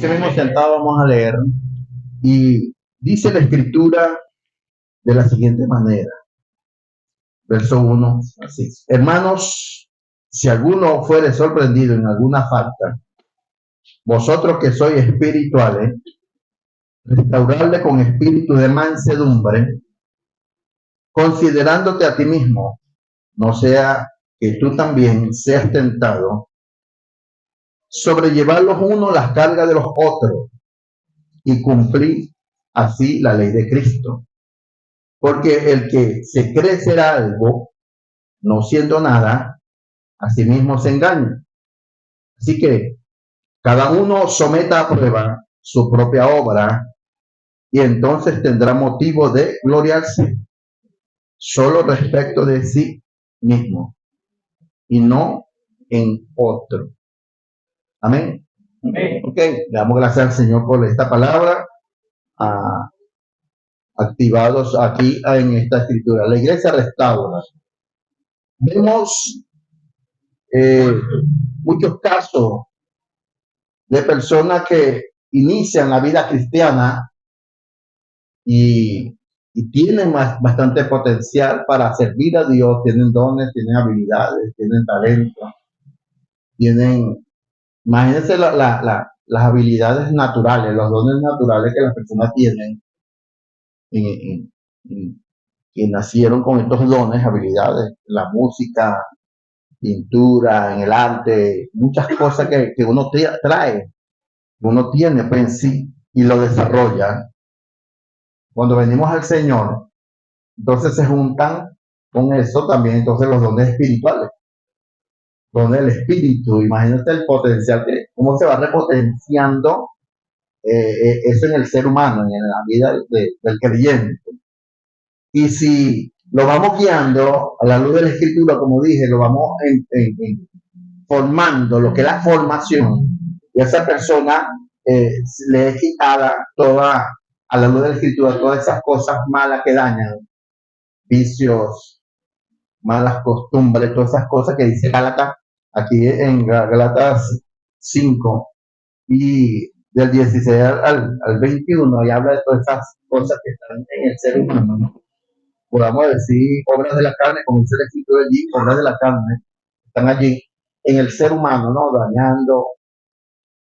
Así mismo sentado vamos a leer y dice la escritura de la siguiente manera, verso 1, así. Hermanos, si alguno fuere sorprendido en alguna falta, vosotros que sois espirituales, restaurarle con espíritu de mansedumbre, considerándote a ti mismo, no sea que tú también seas tentado, sobrellevar los unos las cargas de los otros y cumplir así la ley de Cristo. Porque el que se cree ser algo, no siendo nada, a sí mismo se engaña. Así que cada uno someta a prueba su propia obra y entonces tendrá motivo de gloriarse solo respecto de sí mismo y no en otro. Amén. Ok, le damos gracias al Señor por esta palabra. Activados aquí en esta escritura. La iglesia restaura. Vemos muchos casos de personas que inician la vida cristiana y tienen bastante potencial para servir a Dios, tienen dones, tienen habilidades, tienen talento, tienen, imagínense las habilidades naturales, los dones naturales que las personas tienen que nacieron con estos dones, habilidades, la música, pintura, en el arte, muchas cosas que uno trae, uno tiene pues, en sí y lo desarrolla. Cuando venimos al Señor, entonces se juntan con eso también entonces los dones espirituales, dones del espíritu. Imagínate el potencial, que cómo se va repotenciando eso en el ser humano, en la vida del creyente. Y si lo vamos guiando a la luz de la escritura, como dije, lo vamos formando, lo que es la formación, y a esa persona le es quitada toda, a la luz de la escritura, todas esas cosas malas que dañan, vicios, malas costumbres, todas esas cosas que dice Gálatas, aquí en Gálatas 5, y del 16 al 21, y habla de todas esas cosas que están en el ser humano, ¿no? Podamos decir obras de la carne, como dice el escritura allí, obras de la carne, están allí en el ser humano, ¿no? Dañando.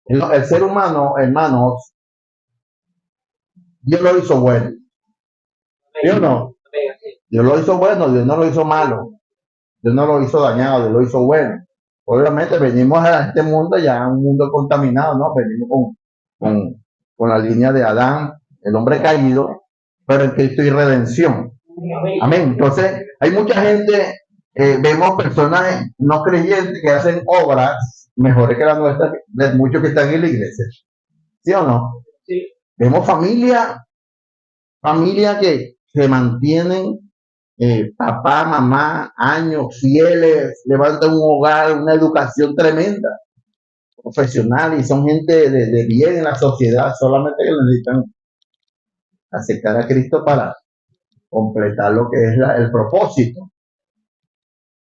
El ser humano, hermanos, Dios lo hizo bueno. ¿Sí o no? Dios lo hizo bueno, Dios no lo hizo malo. Dios no lo hizo dañado, Dios lo hizo bueno. Obviamente venimos a este mundo ya, un mundo contaminado, ¿no? Venimos con la línea de Adán, el hombre caído, pero en Cristo hay redención. Amén. Entonces, hay mucha gente, vemos personas no creyentes que hacen obras mejores que las nuestras, de muchos que están en la iglesia. ¿Sí o no? Sí. Vemos familia que se mantienen, papá, mamá, años, fieles, levantan un hogar, una educación tremenda, profesional, y son gente de bien en la sociedad, solamente que necesitan aceptar a Cristo para completar lo que es el propósito.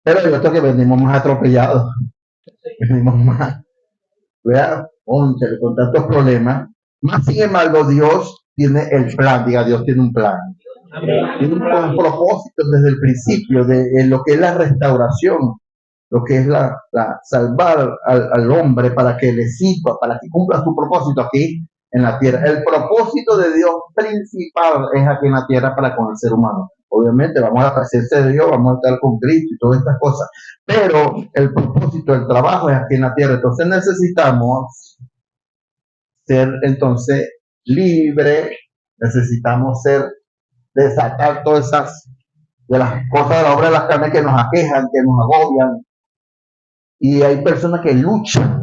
Pero hay otros que venimos más atropellados, venimos más, ¿verdad? Con tantos problemas. Más sin embargo, Dios tiene el plan, diga, Dios tiene un plan. Tiene un propósito desde el principio de lo que es la restauración, lo que es la salvar al hombre para que le sirva, para que cumpla su propósito aquí en la tierra. El propósito de Dios principal es aquí en la tierra para con el ser humano. Obviamente vamos a la presencia de Dios, vamos a estar con Cristo y todas estas cosas, pero el propósito, el trabajo es aquí en la tierra. Entonces necesitamos ser entonces libre, necesitamos desatar todas esas de las cosas de la obra de las carnes que nos aquejan, que nos agobian. Y hay personas que luchan,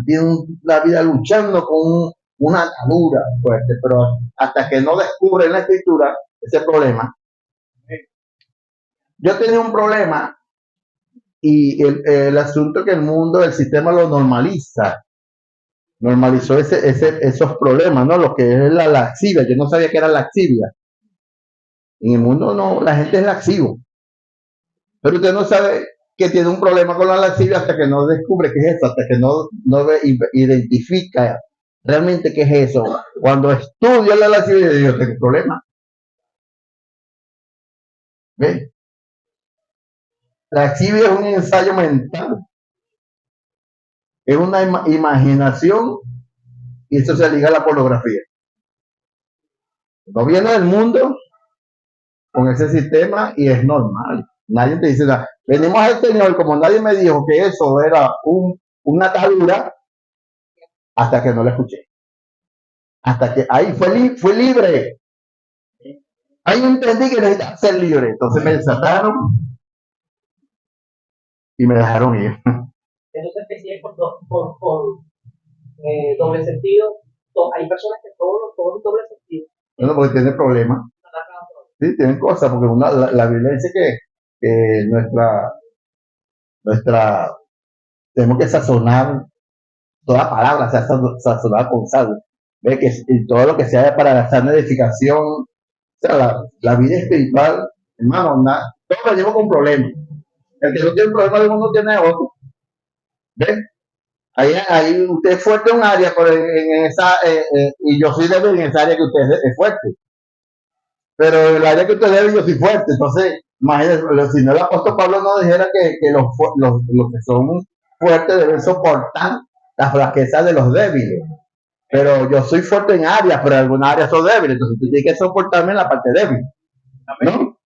tienen la vida luchando con una atadura fuerte, pero hasta que no descubren la escritura ese problema. Yo tenía un problema y el asunto que el mundo, el sistema lo normalizó esos problemas, ¿no? Lo que es la laxivia. Yo no sabía que era laxivia. En el mundo no, la gente es laxivo. Pero usted no sabe que tiene un problema con la laxivia hasta que no descubre qué es eso, hasta que no identifica realmente qué es eso. Cuando estudio la lascivia de Dios, tengo problemas. ¿Ves? La lascivia es un ensayo mental, es una imaginación y eso se liga a la pornografía. No viene del mundo con ese sistema y es normal. Nadie te dice nada. Venimos al Señor, como nadie me dijo que eso era una atadura, hasta que no lo escuché. Hasta que ahí fue libre. Ahí entendí que necesitaba ser libre. Entonces me desataron y me dejaron ir. Entonces te sigue por doble sentido. Hay personas que todo es doble sentido. Bueno, porque tiene problemas. Sí, tienen cosas, porque la Biblia dice que nuestra, tenemos que sazonar toda palabra, sea sazonada con sal. Ve que todo lo que sea para la sana edificación, o sea, la vida espiritual, hermano, todos venimos con problemas. El que no tiene un problema de uno tiene otro. ¿Ves? Ahí usted es fuerte en un área, pero en esa, y yo soy débil en esa área que usted es fuerte. Pero en el área que usted es débil, yo soy fuerte. Entonces, imagínese, si no el apóstol Pablo no dijera que los que son fuertes deben soportar las flaquezas de los débiles. Pero yo soy fuerte en áreas, pero en algunas áreas soy débil. Entonces usted tiene que soportarme en la parte débil. ¿No?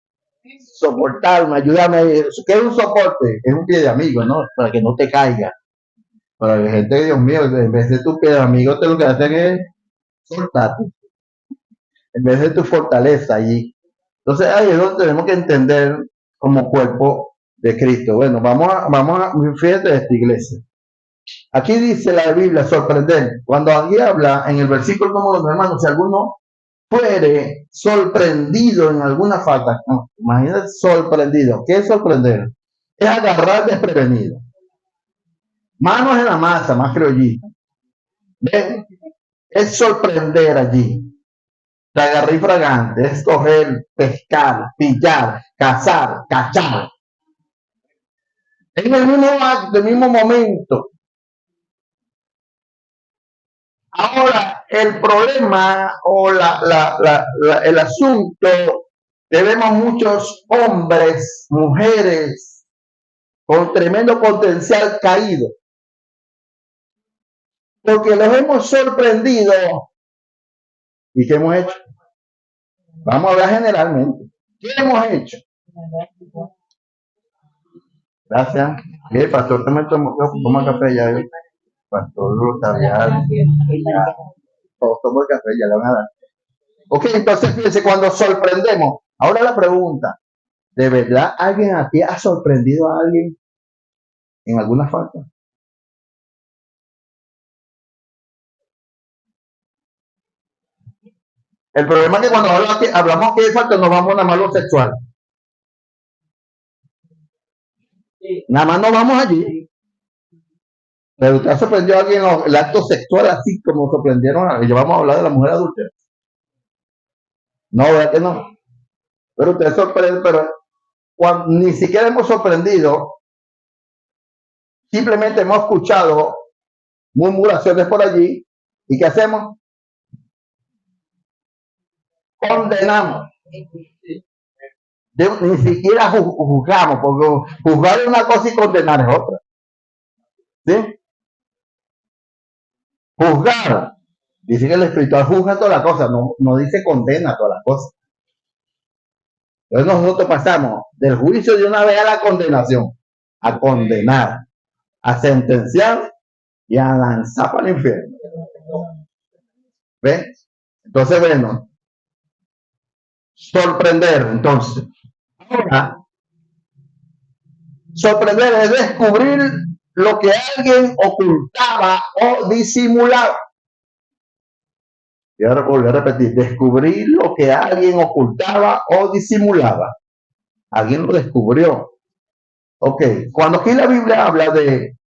Soportarme, ayudarme. ¿Qué es un soporte? Es un pie de amigo, ¿no? Para que no te caiga. Para la gente, Dios mío, en vez de tu pie de amigo, te lo que hacen es soltarte. En vez de tu fortaleza allí. Entonces ahí es donde tenemos que entender como cuerpo de Cristo. Bueno, vamos a fíjate de esta iglesia. Aquí dice la Biblia, sorprender. Cuando alguien habla en el versículo número 1, hermano, si alguno fuere sorprendido en alguna falta, no, imagínate sorprendido. ¿Qué es sorprender? Es agarrar desprevenido. Manos en la masa, más criollita. ¿Ven? Es sorprender allí. De agarrar y fragante, es coger, pescar, pillar, cazar, cachar. En el mismo acto, el mismo momento. Ahora, el problema o el asunto, vemos muchos hombres, mujeres, con tremendo potencial caído. Porque los hemos sorprendido. ¿Y qué hemos hecho? Vamos a hablar generalmente. ¿Qué hemos hecho? Gracias. El pastor también toma café ya. Pastor Rotarial. Todos toman café, ya le van a dar. Ok, entonces fíjense, cuando sorprendemos. Ahora la pregunta. ¿De verdad alguien aquí ha sorprendido a alguien en alguna falta? El problema es que cuando hablamos que de falta nos vamos a lo sexual. Nada más nos vamos allí. Pero usted ha sorprendido a alguien el acto sexual así como sorprendieron a... Vamos a hablar de la mujer adulta. No, ¿verdad que no? Pero usted sorprende, pero cuando ni siquiera hemos sorprendido, simplemente hemos escuchado murmuraciones por allí. ¿Y qué hacemos? Condenamos. Ni siquiera juzgamos, porque juzgar es una cosa y condenar es otra. ¿Sí? Juzgar. Dice que el espiritual juzga todas las cosas, no dice condena todas las cosas. Entonces nosotros pasamos del juicio de una vez a la condenación, a condenar, a sentenciar y a lanzar para el infierno. ¿Ven? Entonces, bueno, sorprender, entonces. Ahora, sorprender es descubrir lo que alguien ocultaba o disimulaba. Y ahora volver a repetir, descubrir lo que alguien ocultaba o disimulaba. Alguien lo descubrió. Ok, cuando aquí la Biblia habla de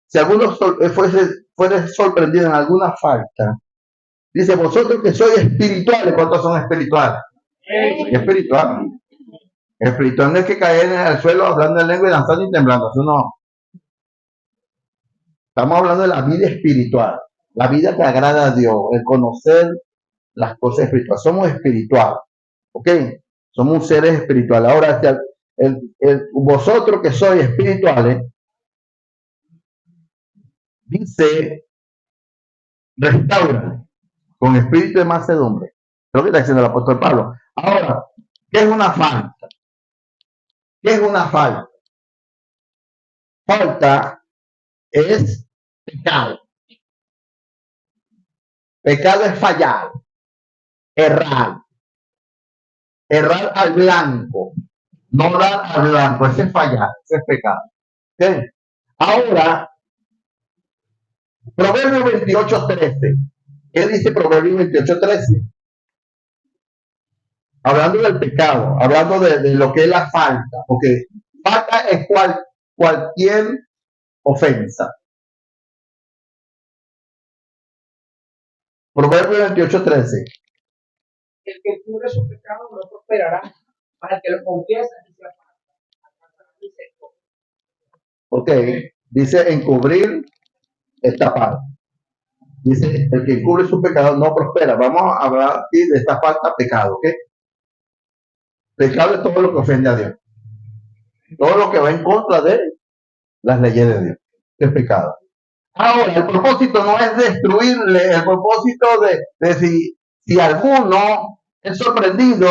si alguno fuese sorprendido en alguna falta, dice, vosotros que sois espirituales, ¿cuántos son espirituales? Espiritual. Espiritual no es que caer en el suelo hablando en lengua y danzando y temblando, eso no. Estamos hablando de la vida espiritual. la vida que agrada a Dios, el conocer las cosas espirituales. Somos espirituales, ¿ok? Somos seres espirituales. Ahora, vosotros que sois espirituales, dice, restaura con espíritu de mansedumbre. Es lo que está diciendo el apóstol Pablo. Ahora, ¿qué es una falta? ¿Qué es una falta? Falta es pecado. Pecado es fallar, errar, errar al blanco, no dar al blanco, ese es fallar, ese es pecado. ¿Okay? Ahora, Proverbios 28:13. ¿Qué dice Proverbios 28:13? Hablando del pecado, hablando de lo que es la falta, porque falta es cualquier ofensa. Proverbios 28:13. El que cubre su pecado no prosperará, para el que lo confiesa y se aparta. Ok, dice encubrir esta parte. Dice, el que encubre su pecado no prospera. Vamos a hablar aquí de esta falta pecado, ¿ok? Pecado es todo lo que ofende a Dios. Todo lo que va en contra de las leyes de Dios. Es pecado. Ahora, el propósito no es destruirle, el propósito de si alguno es sorprendido,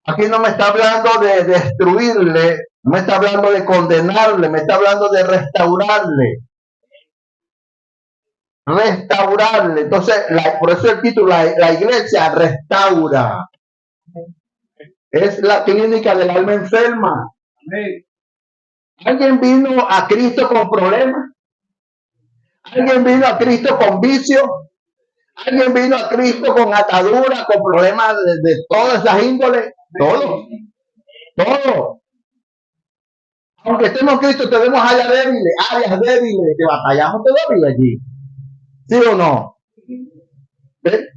aquí no me está hablando de destruirle, no me está hablando de condenarle, me está hablando de restaurarle. Restaurarle. Entonces, por eso el título, la iglesia restaura. Es la clínica del alma enferma. ¿Alguien vino a Cristo con problemas? ¿Alguien vino a Cristo con vicio? ¿Alguien vino a Cristo con ataduras, con problemas de todas esas índoles? Todo. Todo. Aunque estemos en Cristo, tenemos áreas débiles, que batallamos todavía allí. ¿Sí o no? ¿Ven?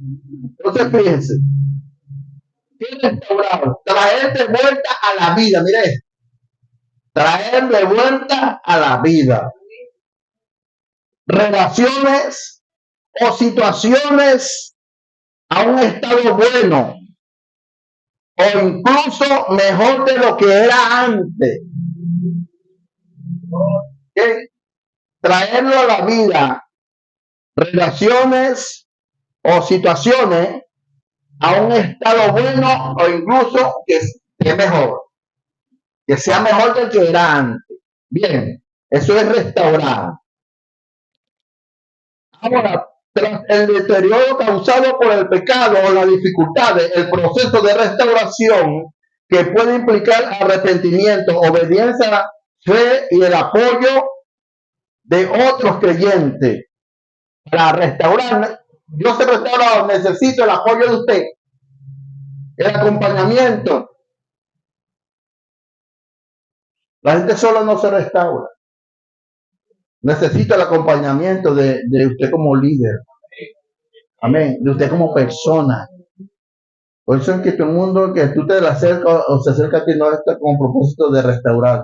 Entonces, fíjense. Restaurar, traer de vuelta a la vida, mire, traer de vuelta a la vida relaciones o situaciones a un estado bueno o incluso mejor de lo que era antes. ¿Okay? Traerlo a la vida, relaciones o situaciones a un estado bueno o incluso que esté mejor, que sea mejor del que era antes. Bien, eso es restaurar. Ahora, tras el deterioro causado por el pecado o las dificultades, el proceso de restauración que puede implicar arrepentimiento, obediencia, fe y el apoyo de otros creyentes. Para restaurar, yo soy restaurador, necesito el apoyo de usted, el acompañamiento. La gente solo no se restaura. Necesita el acompañamiento de usted como líder. Amén. De usted como persona. Por eso es que todo el mundo que tú te le acercas o se acerca a ti no está con propósito de restaurar.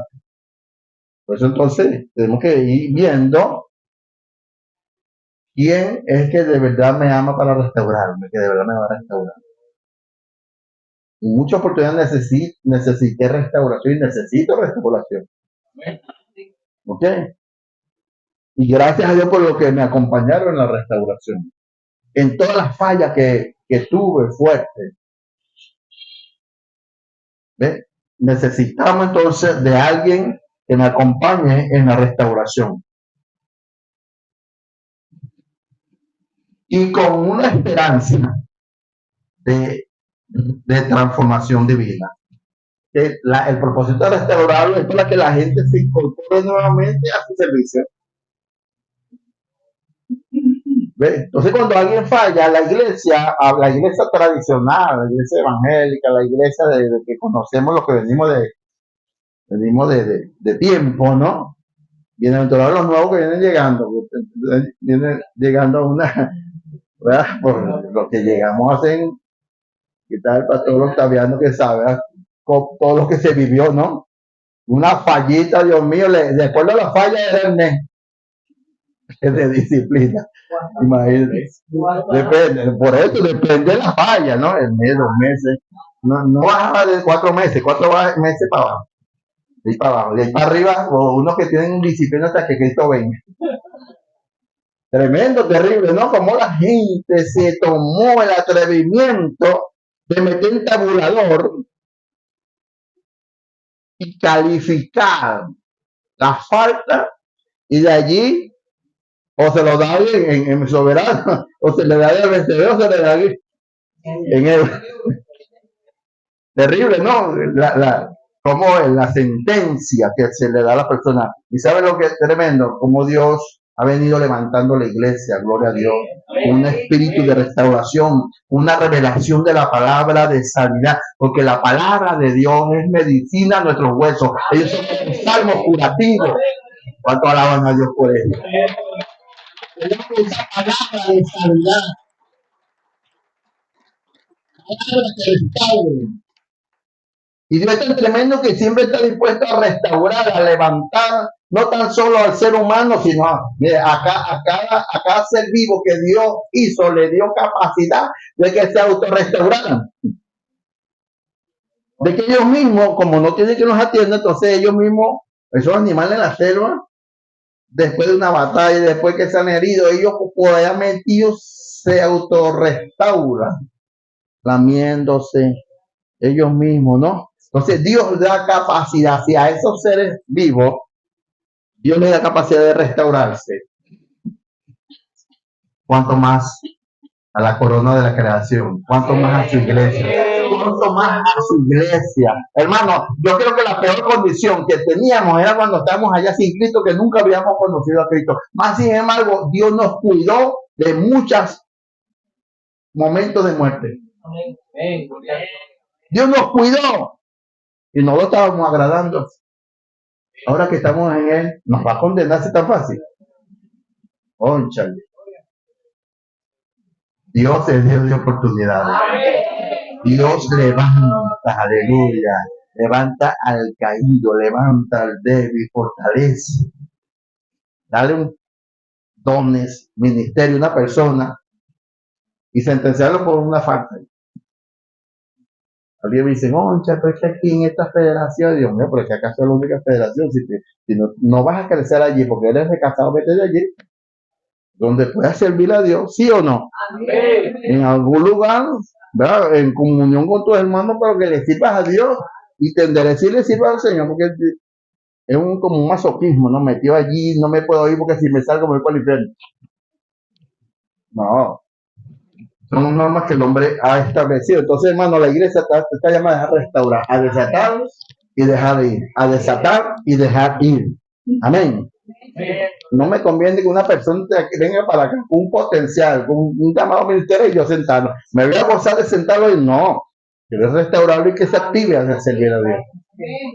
Por eso entonces tenemos que ir viendo quién es que de verdad me ama para restaurarme, que de verdad me va a restaurar. En muchas oportunidades necesité restauración y necesito restauración. ¿Ok? Y gracias a Dios por lo que me acompañaron en la restauración. En todas las fallas que tuve fuertes. ¿Ve? Necesitamos entonces de alguien que me acompañe en la restauración. Y con una esperanza de transformación divina. El propósito de restaurarlo es para que la gente se incorpore nuevamente a su servicio. ¿Ve? Entonces, cuando alguien falla, la iglesia tradicional, la iglesia evangélica, la iglesia de que conocemos, los que venimos de tiempo, ¿no? Bienaventurados los nuevos que vienen llegando a una, ¿verdad? Por lo que llegamos a hacer, ¿qué tal el pastor Octaviano que sabe con todo lo que se vivió, ¿no? Una fallita, Dios mío, después de la falla era el mes. es de disciplina. Imagínate. Depende, por eso depende de la falla, ¿no? El mes, 2 meses. No, no baja de 4 meses, 4 meses para abajo. De ahí para abajo. De ahí para arriba, o unos que tienen disciplina hasta que Cristo venga. Tremendo, terrible, ¿no? Como la gente se tomó el atrevimiento de meter un tabulador y calificar la falta, y de allí o se lo da en soberano, o se le da al vencedor, o se le da en el terrible, ¿no? Como es la sentencia que se le da a la persona. Y sabe lo que es tremendo, como Dios ha venido levantando la iglesia, gloria a Dios, un espíritu de restauración, una revelación de la palabra de sanidad, porque la palabra de Dios es medicina a nuestros huesos. Ellos son como salmos curativos. ¿Cuánto alaban a Dios por eso? Esa palabra de sanidad, palabra que restaure. Y Dios es tan tremendo que siempre está dispuesto a restaurar, a levantar, no tan solo al ser humano, sino a cada ser vivo que Dios hizo, le dio capacidad de que se autorrestauraran. De que ellos mismos, como no tienen que nos atiendan, entonces ellos mismos, esos animales en la selva, después de una batalla, después que se han herido, ellos por allá metidos se autorrestauran, lamiéndose ellos mismos, ¿no? Entonces Dios da capacidad, si a esos seres vivos, Dios les da capacidad de restaurarse, cuanto más a la corona de la creación, cuanto más a su iglesia, cuanto más a su iglesia. Hermano, yo creo que la peor condición que teníamos era cuando estábamos allá sin Cristo, que nunca habíamos conocido a Cristo. Más sin embargo, Dios nos cuidó de muchos momentos de muerte. Dios nos cuidó y no lo estábamos agradando. Ahora que estamos en Él, ¿nos va a condenarse tan fácil? Ónchale. Dios es Dios de oportunidades. Dios levanta, aleluya. Levanta al caído, levanta al débil, fortalece. Dale un dones, ministerio a una persona y sentenciarlo por una falta. Alguien me dice, concha, pero es que aquí en esta federación, Dios mío, pero es que acaso es la única federación, si no vas a crecer allí porque eres recasado, vete de allí, donde puedas servir a Dios, ¿sí o no? Amén. En algún lugar, ¿verdad? En comunión con tus hermanos, pero que le sirvas a Dios y te endereces y le sirvas al Señor, porque es como un masoquismo, ¿no? Metido allí, no me puedo ir porque si me salgo me voy para el infierno. No, son normas que el hombre ha establecido. Entonces, hermano, la iglesia está llamada a restaurar, a desatar y dejar ir, a desatar y dejar ir. Amén. No me conviene que una persona venga para acá con un potencial, con un llamado ministerio y yo sentarlo. Me voy a gozar de sentarlo y no. Quiero restaurarlo y que se active a servir a Dios.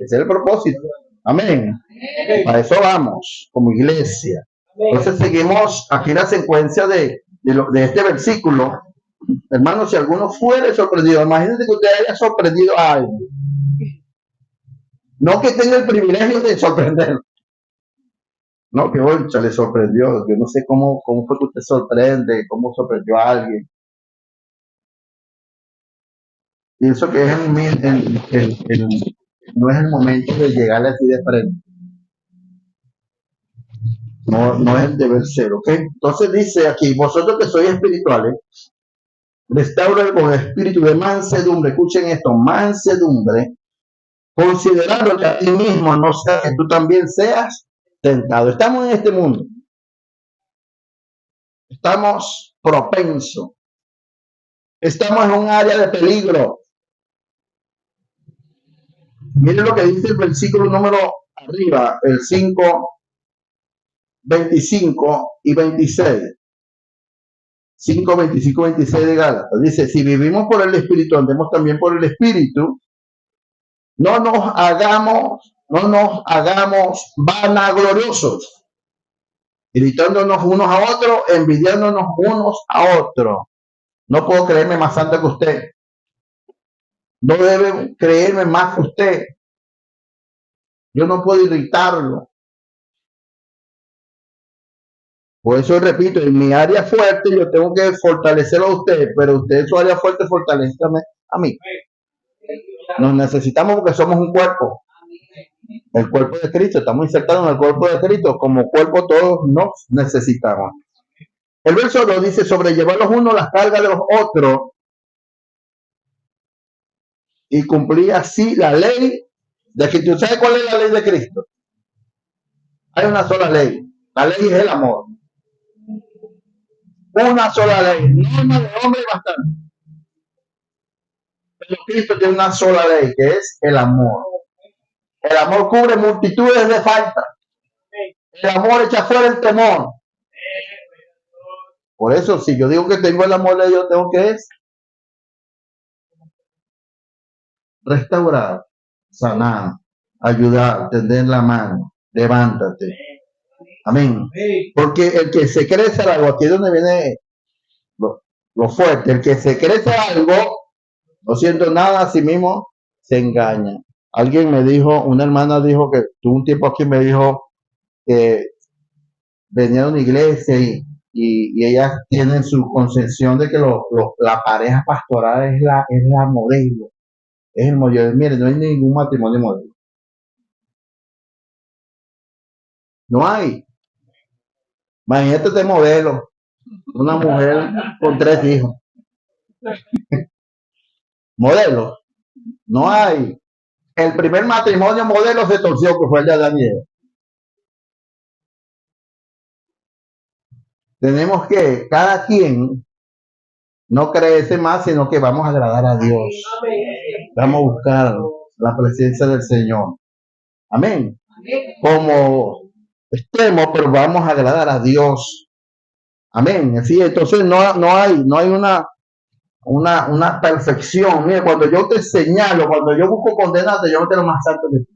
Ese es el propósito. Amén. Para eso vamos, como iglesia. Entonces seguimos aquí la secuencia de este versículo. Hermano, si alguno fuere sorprendido, imagínate que usted haya sorprendido a alguien. No que tenga el privilegio de sorprender. No, que hoy se le sorprendió. Yo no sé cómo fue que usted sorprende, cómo sorprendió a alguien. Pienso que no es el momento de llegarle así de frente. No es el deber ser, ¿ok? Entonces dice aquí, vosotros que sois espirituales, restaura con espíritu de mansedumbre. Escuchen esto, mansedumbre, considerándote a ti mismo, no sea que tú también seas tentado. Estamos en este mundo. Estamos propensos. Estamos en un área de peligro. Miren lo que dice el versículo número arriba, el 5, 25 y 26. 5, 25, 26 de Gálatas. Dice, si vivimos por el Espíritu, andemos también por el Espíritu. No nos hagamos vanagloriosos, gritándonos unos a otros, envidiándonos unos a otros. No puedo creerme más santo que usted. No debe creerme más que usted. Yo no puedo irritarlo. Por eso repito, en mi área fuerte yo tengo que fortalecerlo a usted, pero usted en su área fuerte fortalezcame a mí. Nos necesitamos porque somos un cuerpo. El cuerpo de Cristo, estamos insertados en el cuerpo de Cristo. Como cuerpo todos nos necesitamos. El verso 2 dice, sobrellevar los unos las cargas de los otros y cumplir así la ley de Cristo. ¿Sabe cuál es la ley de Cristo? Hay una sola ley. La ley es el amor. Una sola ley. Norma de hombre y bastante. Pero Cristo tiene una sola ley, que es el amor. El amor cubre multitudes de faltas. El amor echa fuera el temor. Por eso, si yo digo que tengo el amor de Dios, tengo que restaurar, sanar, ayudar, tender la mano, levántate. Amén. Porque el que se crece algo, aquí es donde viene lo fuerte, el que se crece algo, no siento nada a sí mismo, se engaña. Alguien me dijo, una hermana dijo que tuvo un tiempo aquí, me dijo que venía de una iglesia y ellas tienen su concepción de que la pareja pastoral es la modelo, es el modelo. Miren, no hay ningún matrimonio modelo. No hay. Imagínate de modelo, una mujer con 3 hijos. Modelo, no hay. El primer matrimonio modelo se torció, que fue el de Daniel. Tenemos que, cada quien, no creerse más, sino que vamos a agradar a Dios. Vamos a buscar la presencia del Señor. Amén. Como estemos, pero vamos a agradar a Dios. Amén. Así, entonces no hay una perfección. Mira, cuando yo te señalo, cuando yo busco condenarte, yo no tengo más santo que tú.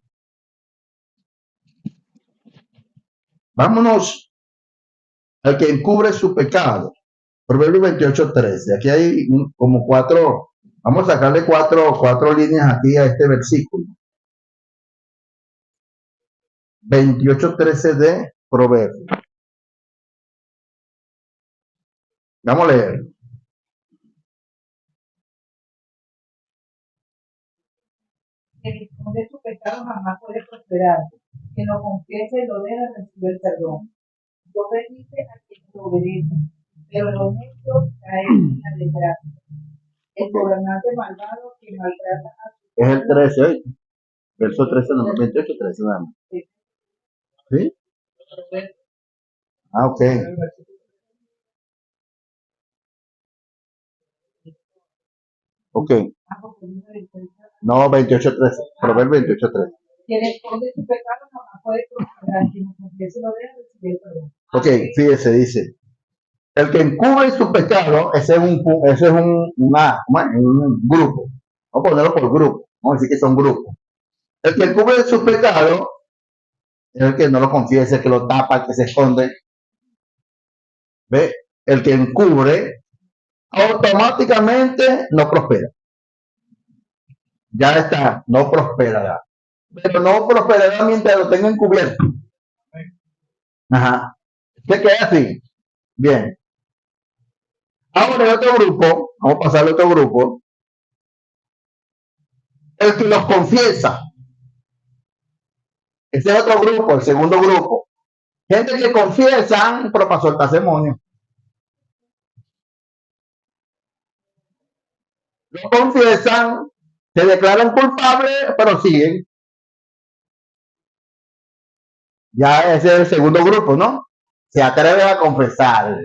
Vámonos al que encubre su pecado. Proverbios 28:13. Aquí hay como 4, vamos a sacarle 4 líneas aquí a este versículo. 28:13 de Proverbios. Vamos a leer. El que esconde su pecado jamás puede prosperar. Quien lo confiese y lo deja recibe el perdón. Dios bendice a quien lo obedece, pero el honesto cae en la desgracia. El gobernante malvado que maltrata a su Es el 13 hoy. Verso 13, no, 28:13 nada más. ¿Sí? Ah, ok. Ok. No, 28:13. Proverbio 28:13. Quien esconde su pecado jamás puede prosperar. Quien lo confiese y lo deja recibe el perdón. Ok, fíjese, dice. El que encubre su pecado, ese es un grupo. Vamos a ponerlo por grupo. Vamos a decir que son grupos. El que encubre su pecado es el que no lo confiesa, el que lo tapa, el que se esconde. ¿Ve? El que encubre automáticamente no prospera. Ya está, no prosperará. Pero no prosperará mientras lo tenga encubierto. Ajá. ¿Se queda así? Bien. Ahora el otro grupo, vamos a pasar al otro grupo. El que los confiesa. Ese es otro grupo, el segundo grupo. Gente que confiesan, pero para soltar demonio. Lo confiesan, se declaran culpables, pero siguen. Ya ese es el segundo grupo, ¿no? Se atreven a confesar.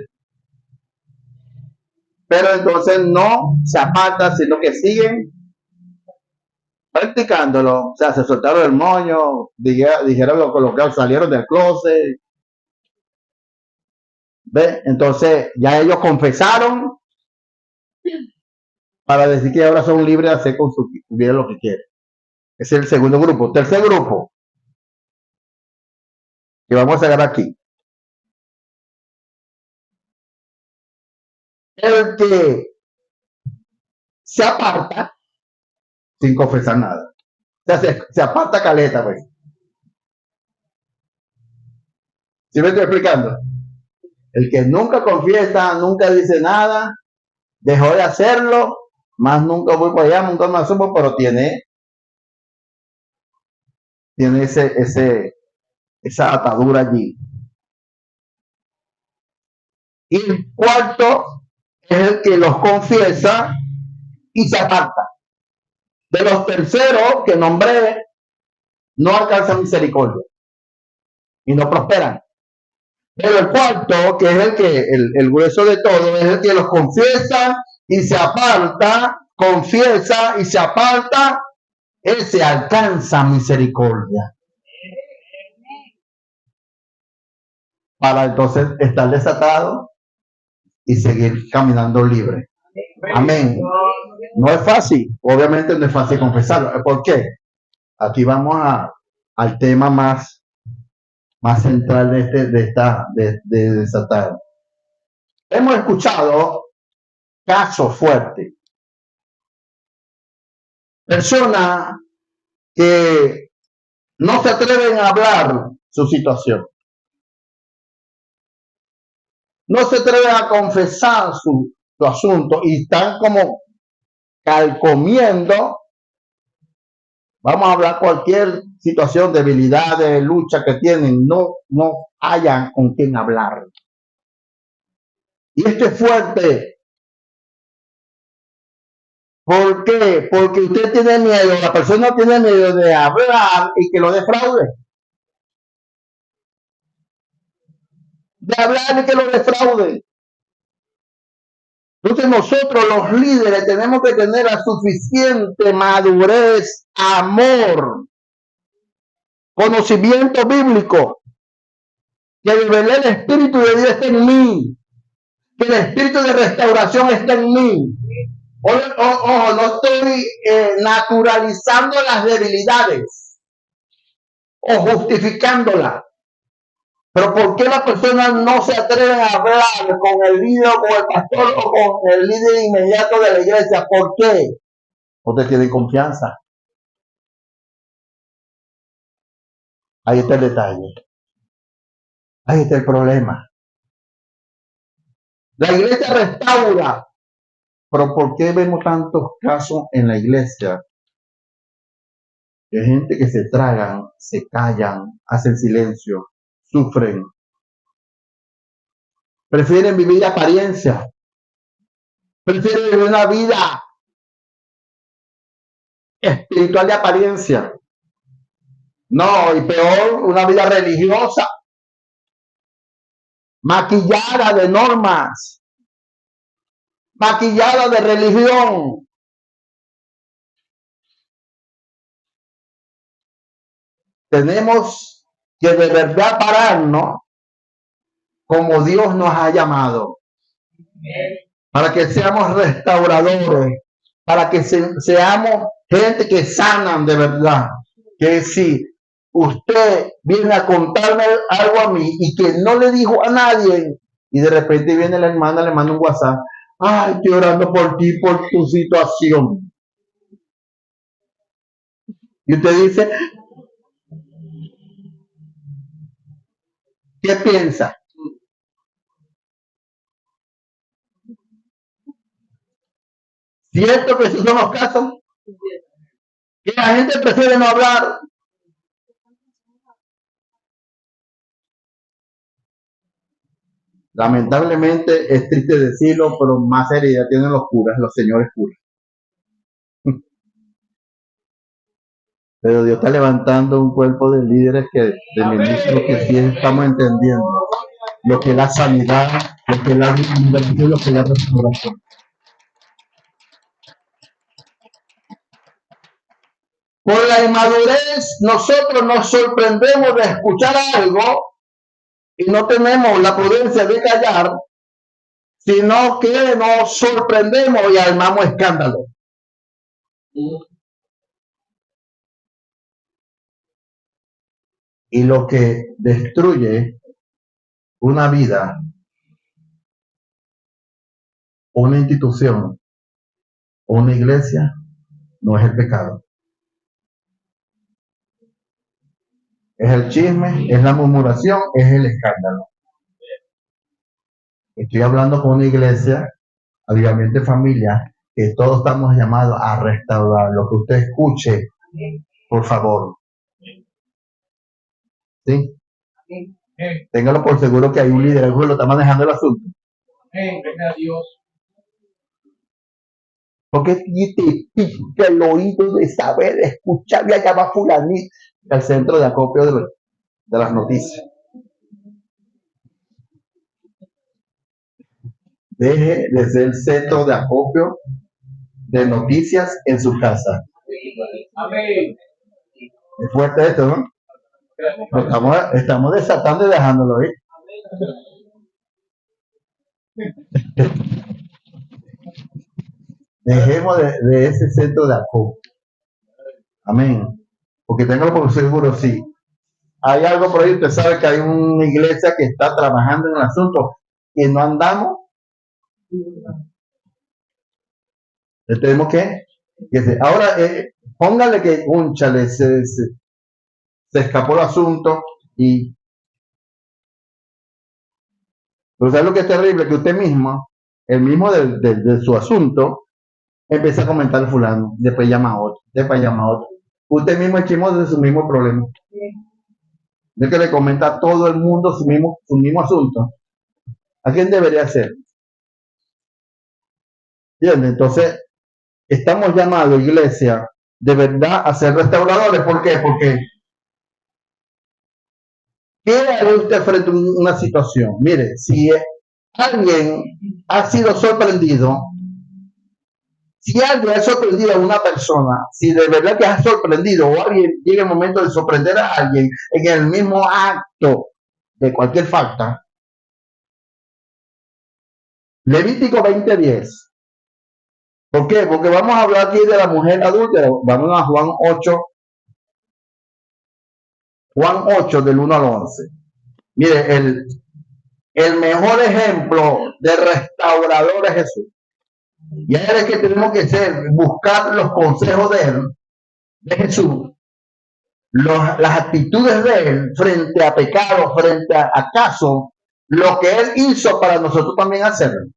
Pero entonces no se apartan, sino que siguen practicándolo. O sea, se soltaron el moño, dijeron lo colocaron, salieron del closet. ¿Ve? Entonces ya ellos confesaron para decir que ahora son libres de hacer con su vida lo que quieren. Ese es el segundo grupo. Tercer grupo que vamos a sacar aquí. El que se aparta sin confesar nada. O sea, se aparta caleta, pues. ¿Sí me estoy explicando? El que nunca confiesa, nunca dice nada, dejó de hacerlo, más nunca voy para allá, nunca me asumo, pero tiene esa atadura allí. Y el cuarto es el que los confiesa y se aparta. De los terceros que nombré, no alcanzan misericordia y no prosperan. Pero el cuarto, que es el grueso de todo, es el que los confiesa y se aparta, confiesa y se aparta, ese alcanza misericordia. Para entonces estar desatado y seguir caminando libre. Amén. No es fácil, obviamente no es fácil confesarlo. ¿Por qué? Aquí vamos al tema más central de desatar. Hemos escuchado casos fuertes. Personas que no se atreven a hablar su situación. No se atreven a confesar su asunto y están como calcomiendo. Vamos a hablar cualquier situación, debilidad, de lucha que tienen, no hayan con quien hablar. Y esto es fuerte. ¿Por qué? Porque usted tiene miedo, la persona tiene miedo de hablar y que lo defraude. De hablar y que lo defraude. Entonces nosotros los líderes tenemos que tener la suficiente madurez, amor, conocimiento bíblico, que de verdad el Espíritu de Dios está en mí, que el Espíritu de restauración está en mí. Ojo, no estoy naturalizando las debilidades o justificándolas. Pero ¿por qué las personas no se atreven a hablar con el líder o con el pastor o con el líder inmediato de la iglesia? ¿Por qué? Porque tienen confianza. Ahí está el detalle. Ahí está el problema. La iglesia restaura. Pero ¿por qué vemos tantos casos en la iglesia? De gente que se tragan, se callan, hacen silencio, sufren. Prefieren vivir de apariencia. Prefieren vivir una vida espiritual de apariencia. No, y peor, una vida religiosa, maquillada de normas, maquillada de religión. Tenemos que de verdad pararnos como Dios nos ha llamado, para que seamos restauradores, para que seamos gente que sanan de verdad. Que si usted viene a contarme algo a mí y que no le dijo a nadie, y de repente viene la hermana, le manda un WhatsApp, ay, estoy orando por ti, por tu situación. Y usted dice, ¿qué piensa? ¿Cierto que esos son los casos? Que la gente prefiere no hablar. Lamentablemente es triste decirlo, pero más seriedad tienen los curas, los señores curas. Pero Dios está levantando un cuerpo de líderes, de ministros que sí estamos entendiendo lo que es la sanidad, lo que es la liberación, lo que es la restauración. Por la inmadurez, nosotros nos sorprendemos de escuchar algo y no tenemos la prudencia de callar, sino que nos sorprendemos y armamos escándalo. Y lo que destruye una vida, una institución, una iglesia, no es el pecado. Es el chisme, es la murmuración, es el escándalo. Estoy hablando con una iglesia, Avivamiento de Familia, que todos estamos llamados a restaurar. Lo que usted escuche, por favor. ¿Sí? Téngalo por seguro que hay un liderazgo que lo está manejando el asunto. Venga Dios. Porque te pica el oído de saber, de escuchar y allá va fulanito al centro de acopio de las noticias. Deje de ser el centro de acopio de noticias en su casa. Amén. Es fuerte esto, ¿no? Estamos desatando y dejándolo ir. Dejemos de ese centro de acopio. Amén. Porque téngalo por seguro, sí. Hay algo por ahí, usted sabe que hay una iglesia que está trabajando en el asunto y no andamos. Le tenemos que ahora póngale que únchale, se escapó el asunto y pero ¿sabes lo que es terrible? Que usted mismo, el mismo de su asunto, empieza a comentar fulano, después llama a otro, después llama a otro. Usted mismo es chismoso de su mismo problema. De que le comenta a todo el mundo su mismo asunto. ¿A quién debería ser? ¿Entiende? Entonces, estamos llamados, iglesia, de verdad a ser restauradores. ¿Por qué? Porque ¿qué hará usted frente a una situación? Mire, si alguien ha sido sorprendido, si alguien ha sorprendido a una persona, si de verdad que ha sorprendido o alguien llega el momento de sorprender a alguien en el mismo acto de cualquier falta, Levítico 20:10. ¿Por qué? Porque vamos a hablar aquí de la mujer adúltera. Vamos a Juan 8 del 1 al 11. Mire, el mejor ejemplo de restaurador es Jesús. Y ahora es que tenemos que buscar los consejos de Jesús, las actitudes de él frente a pecado, frente a caso, lo que él hizo para nosotros también hacerlo.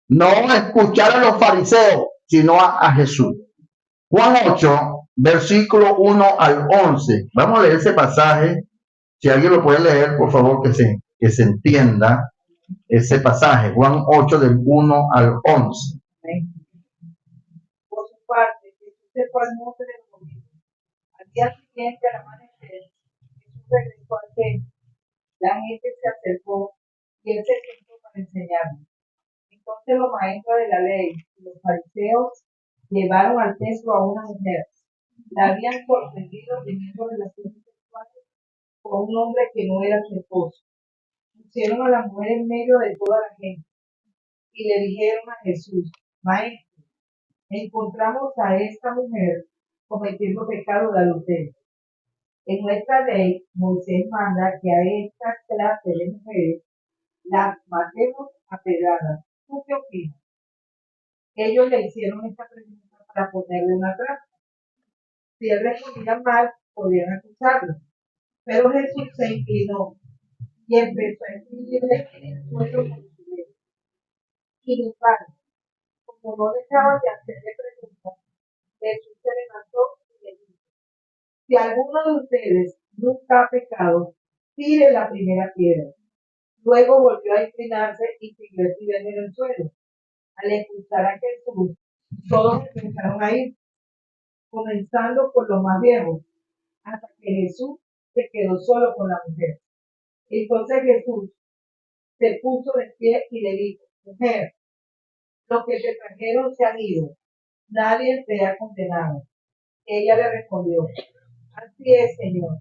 No escuchar a los fariseos, sino a Jesús. Juan 8, versículo 1 al 11. Vamos a leer ese pasaje. Si alguien lo puede leer, por favor, que se entienda ese pasaje. Juan 8, del 1 al 11. Por su parte, Jesús se fue al monte de los olivos. Al día siguiente, al amanecer, Jesús regresó al templo. La gente se acercó y él se sentó para enseñarles. Entonces los maestros de la ley y los fariseos llevaron al templo a una mujer. La habían sorprendido teniendo relaciones sexuales con un hombre que no era su esposo. Pusieron a la mujer en medio de toda la gente y le dijeron a Jesús: Maestro, encontramos a esta mujer cometiendo pecado de adulterio. En nuestra ley, Moisés manda que a esta clase de mujeres las matemos a pedradas. ¿Tú qué opinas? Ellos le hicieron esta pregunta para ponerle una trampa. Si él respondía mal, podían acusarlo. Pero Jesús se inclinó y empezó a escribirle en el suelo con su dedo. Sin embargo, como no dejaba de hacerle preguntas, Jesús se levantó y le dijo: Si alguno de ustedes nunca ha pecado, tire la primera piedra. Luego volvió a inclinarse y siguió escribiendo en el suelo. Al escuchar a Jesús, todos empezaron a ir, comenzando por los más viejos, hasta que Jesús se quedó solo con la mujer. Entonces Jesús se puso de pie y le dijo: Mujer, los que te trajeron se han ido, nadie te ha condenado. Ella le respondió: Así es, Señor.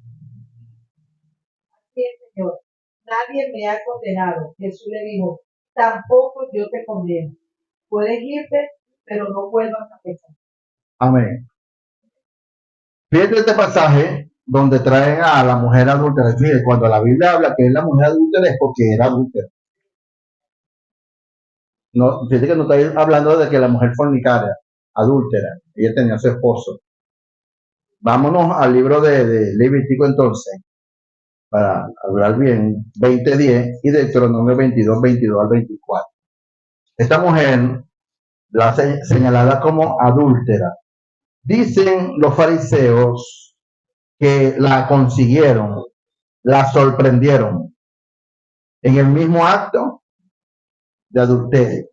Así es, Señor. Nadie me ha condenado. Jesús le dijo: Tampoco yo te condeno. Puedes irte, pero no vuelvas a pecar. Amén. Fíjate este pasaje donde traen a la mujer adúltera. Mire, cuando la Biblia habla que es la mujer adúltera es porque era adúltera. No, fíjate que no está hablando de que la mujer fornicaria, adúltera, ella tenía a su esposo. Vámonos al libro de Levítico entonces. para hablar bien, 20:10 y Deuteronomio 22 al 24. Esta mujer, la señalada como adúltera, dicen los fariseos que la consiguieron, la sorprendieron en el mismo acto de adulterio.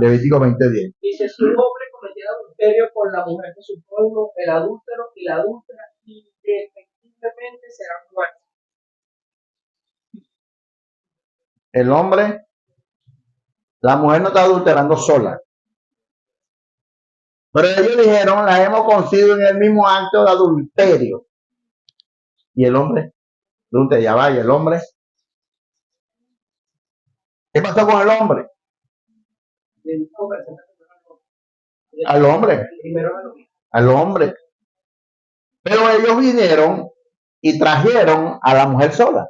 Levítico 20:10. Dice, si un hombre cometiera adulterio con la mujer de su pueblo, el adúltero y la adúltera indefectiblemente serán muertos. El hombre, la mujer no está adulterando sola. Pero ellos dijeron, la hemos conseguido en el mismo acto de adulterio. Y el hombre, ya vaya, el hombre. ¿Qué pasó con el hombre? Al hombre. Al hombre. Pero ellos vinieron y trajeron a la mujer sola.